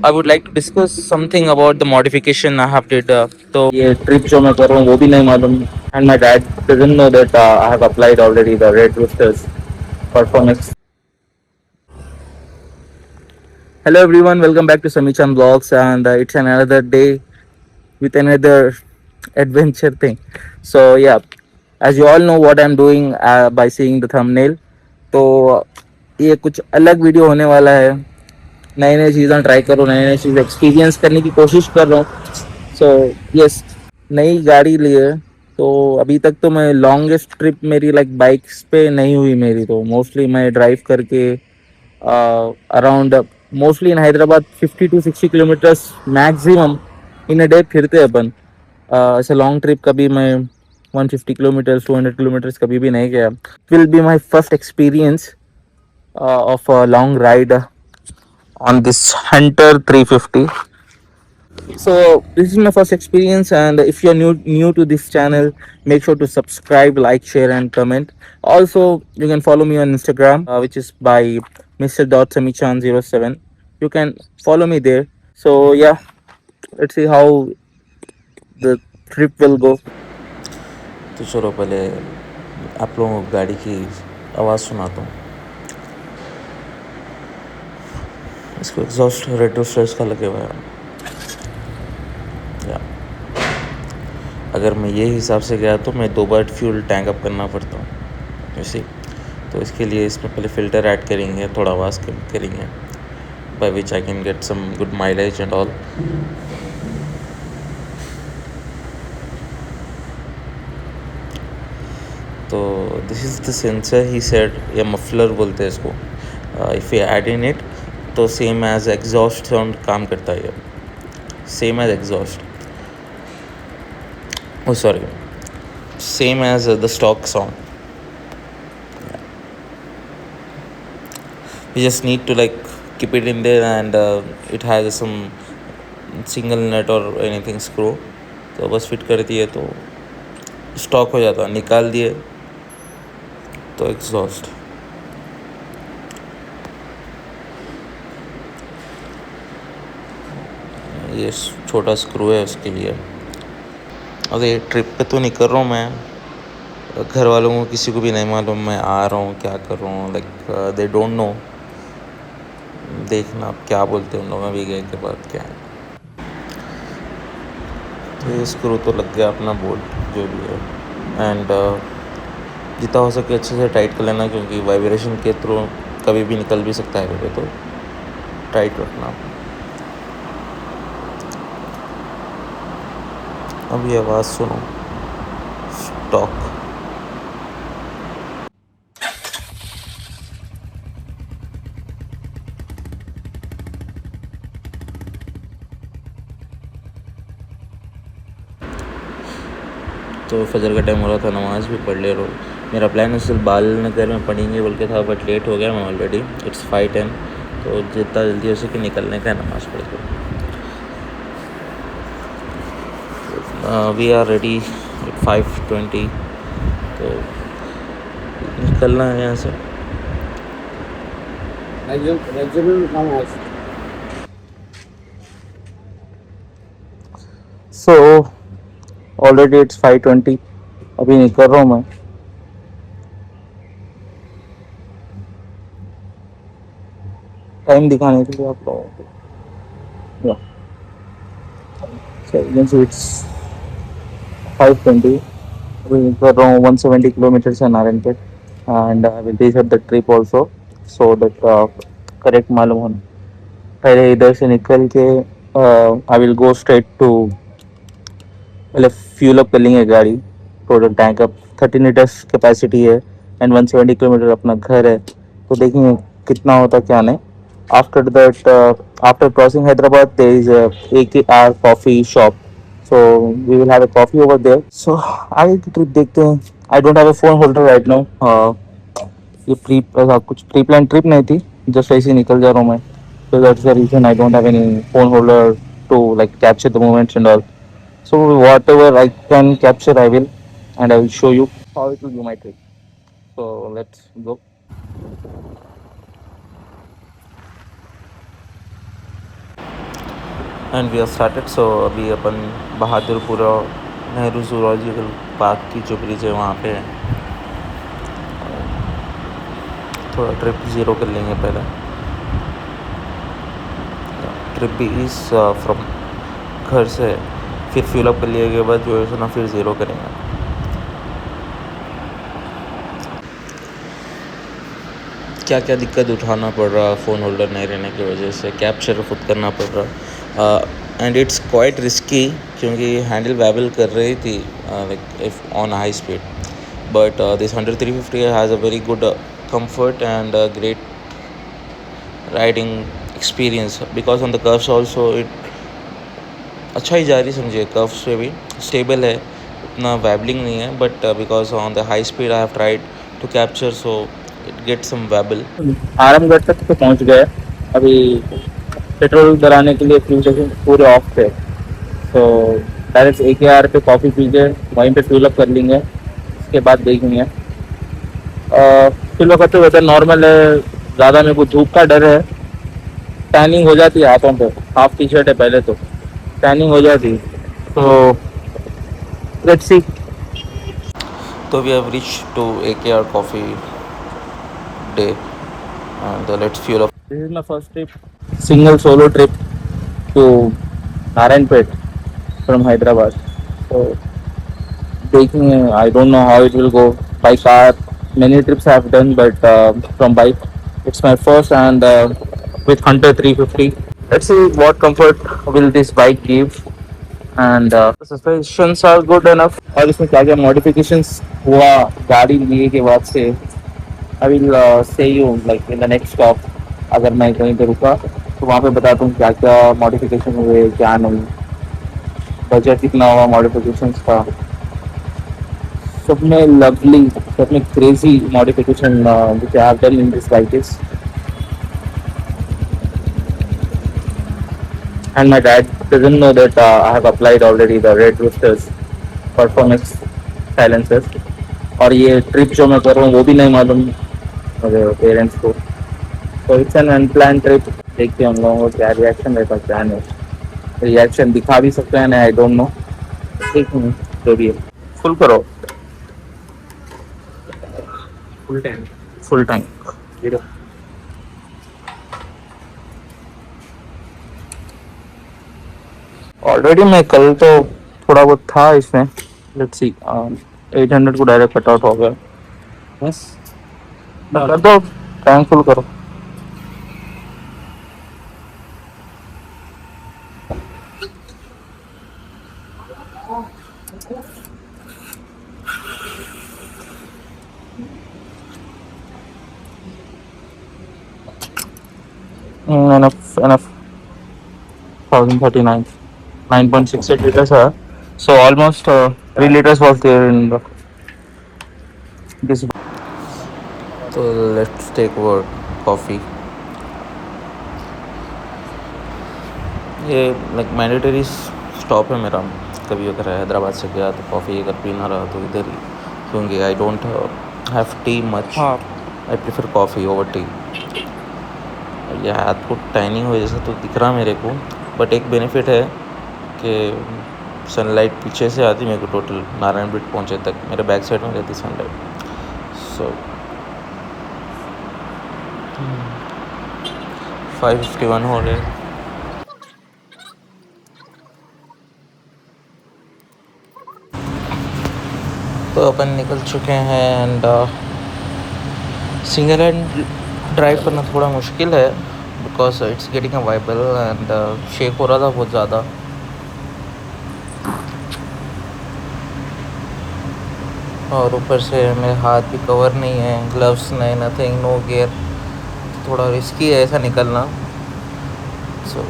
I would like to discuss something about the modification I have did. तो ये trip जो मैं कर रहा हूँ वो भी नहीं मालूम and my dad doesn't know that I have applied already the Red Roosters performance. Hello everyone, welcome back to Samichan Vlogs and it's another day with another adventure thing. So yeah, as you all know what I'm doing by seeing the thumbnail. तो ये कुछ अलग video होने वाला है. नई नई चीज़ें ट्राई करो, नई नई चीज़ एक्सपीरियंस करने की कोशिश कर रहा हूँ. सो यस, नई गाड़ी ली है. तो अभी तक तो मैं लॉन्गेस्ट ट्रिप मेरी लाइक बाइक्स पे नहीं हुई मेरी. तो मोस्टली मैं ड्राइव करके around mostly in Hyderabad 50 to 60 kilometres maximum in a day फिरते हैं अपन. ऐसे लॉन्ग ट्रिप कभी मैं 150 किलोमीटर्स 200 किलोमीटर्स कभी भी नहीं गया. Will be my first experience of a long ride on this Hunter 350. So this is my first experience, and if you're new to this channel, make sure to subscribe, like, share, and comment. Also, you can follow me on Instagram, which is by Mr.Samichan07. You can follow me there. So yeah, let's see how the trip will go. तो चलो पहले आप लोगों को गाड़ी की आवाज़ सुनाता हूँ. इसको एग्जॉस्ट रेड रोस्टर्स का लगे हुआ है. या अगर मैं ये हिसाब से गया तो मैं 2 बार फ्यूल टैंक अप करना पड़ता हूँ इसी. तो इसके लिए इसमें पहले फ़िल्टर ऐड करेंगे, थोड़ा आवाज़ कम करेंगे, by which I can get some good mileage and all. तो this is the sensor he said, या मफलर बोलते हैं इसको. If you add in it तो सेम एज एग्जॉस्ट साउंड काम करता है. Same as exhaust, oh sorry, same as the stock sound. You just need to like keep it in there, and it has some single nut or anything screw. तो बस fit कर दिए तो stock हो जाता. निकाल दिए तो एग्जॉस्ट. ये छोटा स्क्रू है उसके लिए. अरे ट्रिप पे तो नहीं कर रहा हूँ मैं. घर वालों को किसी को भी नहीं मालूम मैं आ रहा हूँ, क्या कर रहा हूँ. Like they don't know. देखना आप क्या बोलते हैं उन लोग अभी गए के बाद क्या है. तो ये स्क्रू तो लग गया अपना बोल्ट जो भी है. एंड जितना हो सके अच्छे से टाइट कर लेना, क्योंकि वाइब्रेशन के थ्रू कभी भी निकल भी सकता है पे. तो टाइट रखना. अब ये आवाज़ सुनो, स्टॉक. तो फजर का टाइम हो रहा था, नमाज़ भी पढ़ ले रहा हूँ. मेरा प्लान है सिर्फ बाल नगर में पढ़ेंगे बोल के था, बट लेट हो गया मैं ऑलरेडी. इट्स 5:10. तो जितना जल्दी हो सके निकलने का, नमाज़ पढ़ के. We are ready at 5:20. तो निकलना है यहाँ से. So already it's 5:20. अभी निकल रहा हूँ मैं. टाइम दिखाने के लिए आप लोगों को. So you can see it's 5:20. अभी निकल रहा हूँ 170 किलोमीटर्स है Narayanpet. And I will reach at the trip also, so that correct मालूम हो. पहले इधर से निकल के I will go straight to, पहले फ्यूल अप कर लेंगे गाड़ी. Total tank up 30 litres capacity है एंड 170 किलोमीटर अपना घर है. तो देखेंगे कितना होता क्या नहीं. After that, after crossing Hyderabad there is AKR coffee shop. So we will have a coffee over there. So आगे की ट्रिप देखते हैं. I don't have a phone holder right now. ये कुछ प्री प्लान ट्रिप नहीं थी, जस्ट ऐसे ही निकल जा रहा हूँ मैं. So that's the reason I don't have any phone holder to like capture the moments and all. So whatever I can capture, I will, and I will show you how it will be my trip. So let's go. And we are started. So अभी अपन Bahadurpura Nehru zoological park की जो bridge है वहाँ पे है. थोड़ा trip zero कर लेंगे पहले. ट्रिप भी इस फ्रॉम घर से, फिर फिलअप कर लिए के बाद जो है ना फिर ज़ीरो करेंगे. क्या क्या दिक्कत उठाना पड़ रहा फ़ोन होल्डर नहीं रहने की वजह से. कैप्चर खुद करना पड़ रहा एंड इट्स क्वाइट रिस्की क्योंकि हैंडल वैबल कर रही थी like if on high speed. But this 100-350 has a very good comfort and great riding experience because on the curves also it अच्छा ही जा रही समझिए. कर्व्स पे भी स्टेबल है, उतना वैबलिंग नहीं है. But because on the high speed I have tried to capture so it get some wobble. Aramghar तक तो पहुंच गए. अभी पेट्रोल डलाने के लिए फ्यूल स्टेशन पूरे ऑफ थे, तो डायरेक्ट AKR पे कॉफ़ी पी के वहीं पे फ्यूल अप कर लेंगे. उसके बाद देखेंगे. फ्यूल अप करते वेदर नॉर्मल है. ज़्यादा मेरे को धूप का डर है. टैनिंग हो जाती है हाथों पे. हाफ टी शर्ट है पहले तो टैनिंग हो जाती. तो लेट्स सी. तो we have reach to AKR Coffee Day and let's fuel up. This is my first trip, single solo trip to Narayanpet from Hyderabad. So taking, I don't know how it will go by car. Many trips I have done, but from bike, it's my first, and with Hunter 350. Let's see what comfort will this bike give, and the suspensions are good enough. और इसमें क्या क्या modifications हुआ गाड़ी लिए के बाद से, I will say you like in the next stop. अगर मैं कहीं पे रुका तो वहाँ पे बताता हूँ क्या क्या मॉडिफिकेशन हुए क्या नहीं, बजट कितना हुआ मॉडिफिकेशंस का. सब में लवली, सब में crazy modification which I have done in this bike is. And my dad doesn't know that I have applied already the Red Roosters performance silencers. और ये ट्रिप जो मैं कर रहा हूँ वो भी नहीं मालूम मेरे पेरेंट्स को. तो इट्स एन अनप्लान ट्रिप. देखते हैं हम लोगों का क्या रिएक्शन रहता है क्या नहीं. रिएक्शन दिखा भी सकते हैं ना, आई डोंट नो. ठीक है जो भी है. फुल करो. Full time. ऑलरेडी मैं कल तो थोड़ा बहुत था इसमें. लेट्स सी 800 को डायरेक्ट कट आउट हो गया. बस कर दो. टैंक फुल करो. enough enough. 1039 9.68 liters है. So almost 3 liters was there in this. तो लेट्स टेक वर्ड कॉफ़ी. ये लाइक मैंडेटरी स्टॉप है मेरा. कभी अगर हैदराबाद से गया तो कॉफ़ी अगर पीना रहा तो इधर ही, क्योंकि आई don't have T much. I prefer coffee over T. ये हाथ को टाइनिंग हो जैसा तो दिख रहा मेरे को. बट एक बेनिफिट है कि सनलाइट पीछे से आती मेरे को. टोटल नारायणपेट पहुँचे तक मेरे बैक साइड में रहती सनलाइट. सो 551 हो रहे. तो अपन निकल चुके हैं एंड सिंगल हैंड ड्राइव करना थोड़ा मुश्किल है because it's getting a viable and shake हो रहा था बहुत ज़्यादा. और ऊपर से मेरे हाथ भी कवर नहीं है, ग्लव्स नहीं, नथिंग, नो गियर. थोड़ा रिस्की है ऐसा निकलना. सो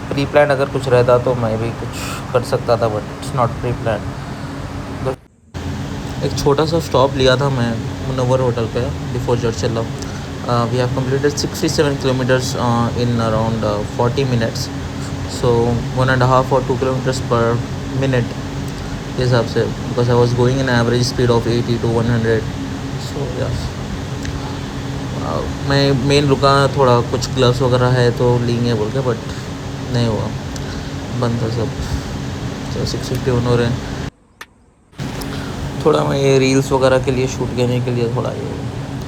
प्री प्लान अगर कुछ रहता तो मैं भी कुछ कर सकता था, but it's not pre plan. एक छोटा सा स्टॉप लिया था मैं मुनव्वर होटल पे before Churchill. We have completed 67 kilometres in around 40 minutes. So 1.5 और 2 किलोमीटर्स पर मिनट के हिसाब से, because I was going in average speed of 80 to 100. So yes मैं मेन रुका थोड़ा कुछ ग्लव्स वगैरह है तो लेंगे बोल के, बट नहीं हुआ. बंद था सब। तो 651 हो रहे हैं। थोड़ा मैं ये रील्स वगैरह के लिए शूट करने के लिए थोड़ा ये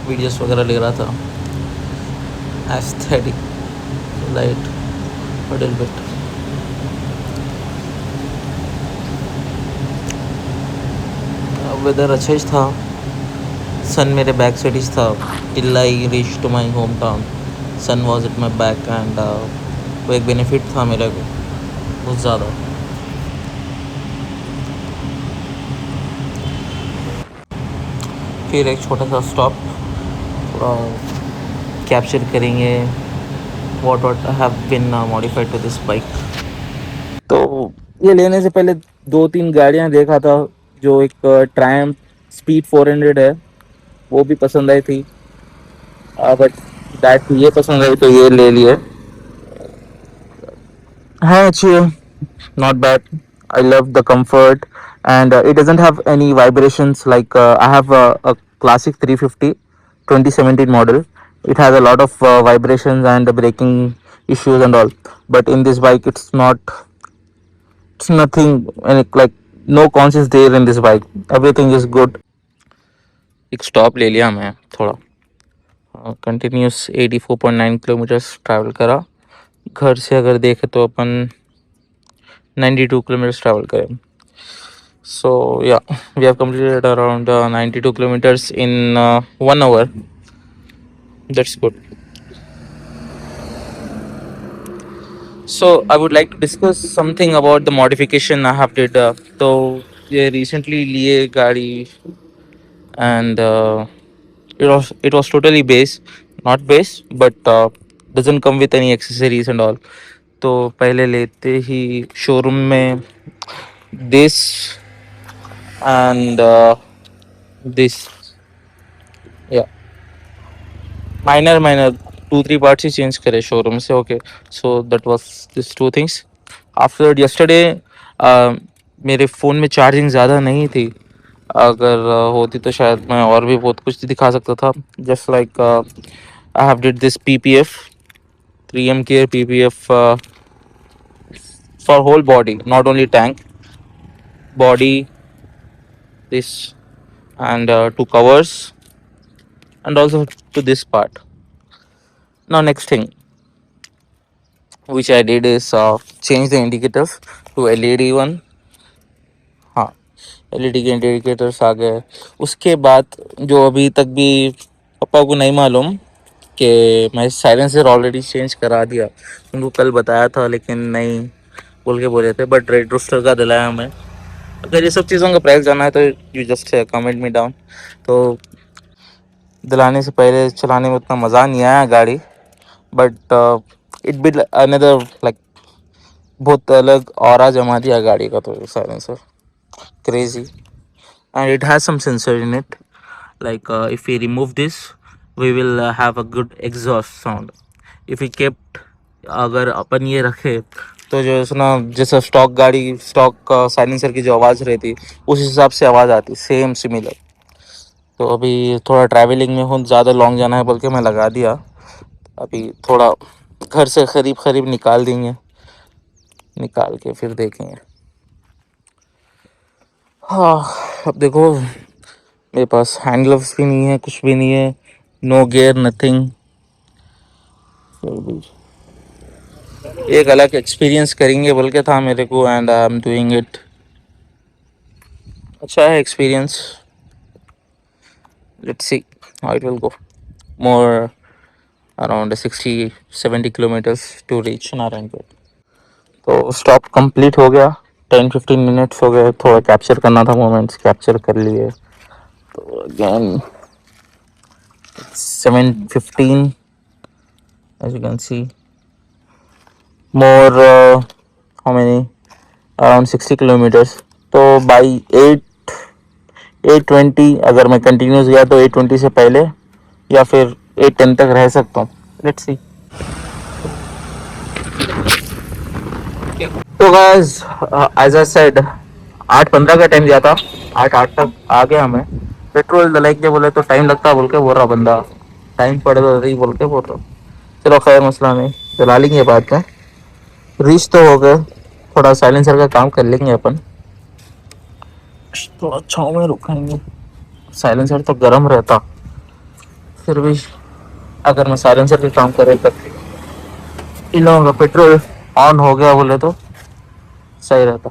वीडियोस वगैरह ले रहा था। Aesthetic light little bit. Weather अच्छा ही था। सन मेरे बैक साइड ही था till I reach to my home town. Sun was at my back and वो एक बेनिफिट था मेरे को बहुत ज़्यादा। फिर एक छोटा सा स्टॉप थोड़ा कैप्चर करेंगे what have been modified to this bike. तो ये लेने से पहले 2-3 गाड़ियां देखा था। जो एक ट्रायम्फ स्पीड 400 है वो भी पसंद आई थी। बट दैट ये पसंद आई तो ये ले लिए। हाँ अच्छी है, not bad. I love the comfort and it doesn't have any vibrations like I have a classic 350 2017 model. It has a lot of vibrations and braking issues and all. But in this bike, it's nothing like no cons is there in this bike. Everything is good. एक stop ले लिया मैं थोड़ा continuous 84.9 kilometres travel करा। घर से अगर देखे तो अपन 92 kilometers travel करें. So yeah, we have completed around 92 kilometers in 1 hour. That's good. So I would like to discuss something about the modification I have did. तो ये recently लिए गाड़ी and it was totally base, not base, but doesn't come with any accessories and all. तो पहले लेते ही showroom में this and this, yeah, minor 2-3 parts he change करे showroom से. Okay, so that was this 2 things. After yesterday मेरे phone में charging ज़्यादा नहीं थी. अगर होती तो शायद मैं और भी बहुत कुछ दिखा सकता था. Just like I have did this PPF 3M care PPF for whole body, not only tank body, this and 2 covers and also to this part. Now next thing which I did is change the indicators to LED one. हाँ, LED के indicators आ गए. उसके बाद जो अभी तक भी पापा को नहीं मालूम कि मैं साइलेंसर ऑलरेडी चेंज करा दिया. उनको कल बताया था लेकिन नहीं बोल के बोले थे. बट रेड रोस्टर का दिलाया मैं. अगर ये सब चीज़ों का प्राइस जाना है तो you just comment me down. तो दिलाने से पहले चलाने में उतना मज़ा नहीं आया गाड़ी. But it be another like बहुत अलग और जमा दिया गाड़ी का. तो silencer crazy and it has some sensor in it like if we remove this we will have a good exhaust sound. if we kept अगर अपन ये रखे तो जो है ना जैसा स्टॉक गाड़ी स्टॉक साइलेंसर की जो आवाज़ रहती उस हिसाब से आवाज़ आती सेम सिमिलर. तो अभी थोड़ा ट्रैवलिंग में हूँ, ज़्यादा लॉन्ग जाना है बोल के मैं लगा दिया. अभी थोड़ा घर से करीब निकाल देंगे, निकाल के फिर देखेंगे. हाँ, अब देखो मेरे पास हैंड ग्लव्स भी नहीं है, कुछ भी नहीं है, नो गियर नथिंग. एक अलग एक्सपीरियंस करेंगे बोल के था मेरे को and I am doing it. अच्छा है experience. Let's see how it will go. More around 60-70 kilometres to reach Narayanpet. तो स्टॉप कंप्लीट हो गया. 10-15 मिनट्स हो गए. थोड़ा कैप्चर करना था मोमेंट्स, कैप्चर कर लिए. तो again 7:15 as you can see. More how many, around 60 kilometers. तो बाई 8:20 अगर मैं कंटिन्यूस गया तो 8:20 से पहले या फिर 8:10 तक रह सकता हूँ. Let's see. तो गाइस एज आई सेड 8:15 का टाइम दिया था, 8:08 तक आ गया मैं. पेट्रोल डलाई के बोले तो टाइम लगता बोल के बोल रहा बंदा. टाइम पड़े तो नहीं बोल के बोल रहा. चलो खैर मसला नहीं, चला लेंगे बाद में. रीच तो हो गए. थोड़ा साइलेंसर का काम कर लेंगे अपन, थोड़ा छाँव में रुकेंगे। साइलेंसर तो गर्म रहता, फिर भी अगर मैं साइलेंसर के काम करे तब इन लोगों का पेट्रोल ऑन हो गया बोले तो सही रहता।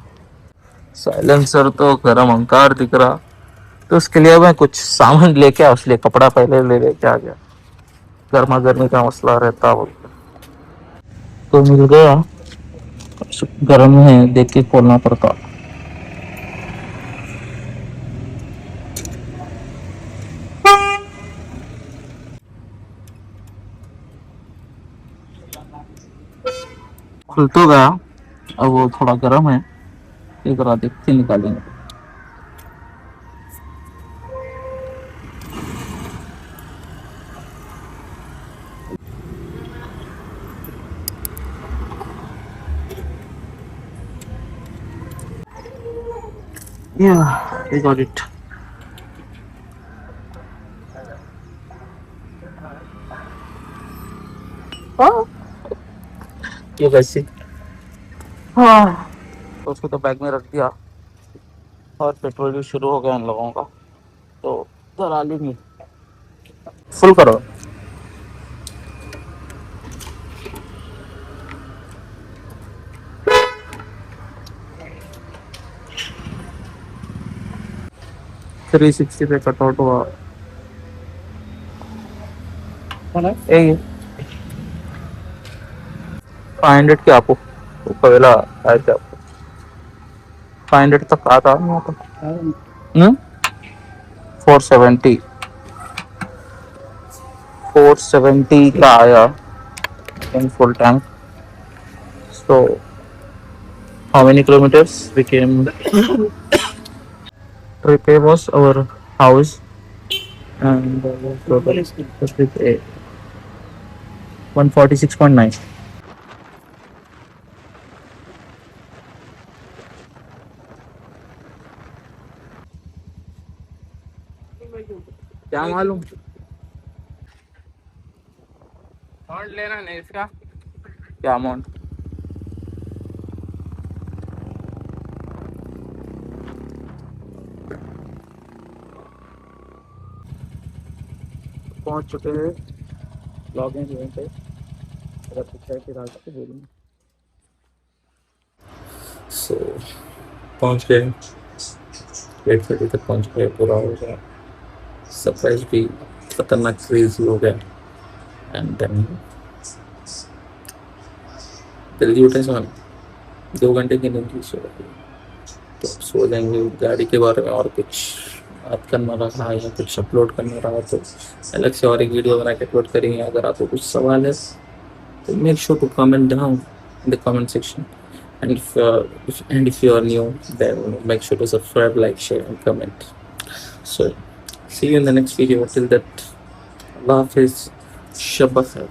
साइलेंसर तो गर्म अंकार दिख रहा, तो उसके लिए मैं कुछ सामान लेके आया, उसलिए कपड़ा पहले ले लेके आ गया, गर्मा गर्मी का मसला रहता बोल के। तो मिल गया, गर्म है देख के खोलना पड़ता। खुल तो गया, अब वो थोड़ा गर्म है, एक रात देख के निकालेंगे। Yeah, I got it. हाँ, ये कैसे? हाँ, तो उसको तो बैग में रख दिया, और पेट्रोल भी शुरू हो गया इन लोगों का, तो डरा लेंगे। फुल करो। 360 पे कट आउट हुआ। ए 500 के आपको ఒకవేళ అయితే 500 तक आता है तो 470 470 का आया in full tank. So how many kilometers we came? Trip A was our house, and total trip A 146.9. क्या मालूम, अमाउंट लेना नहीं इसका, क्या अमाउंट? पहुंच चुके हैं लॉग इन पे, अगर कुछ है फिर आगे बोलूँगा। सो पहुंच गए, 8:30 तक पहुंच गए, पूरा हो गया, सरप्राइज भी खतरनाक क्रेजी हो गया। एंड देन जल्दी उठे सो 2 घंटे की नींद सो रही, तो अब सो जाएंगे। गाड़ी के बारे में और कुछ बात करना रहा या कुछ अपलोड करना रहा तो अलग से और एक वीडियो बना के अपलोड करेंगे। अगर आपको कुछ सवाल है तो make sure to comment down in the comment section, and if you are new, then make sure to subscribe, like, share and comment. So see you in the next video. Till that, Allah Hafiz, Shabbat Khair.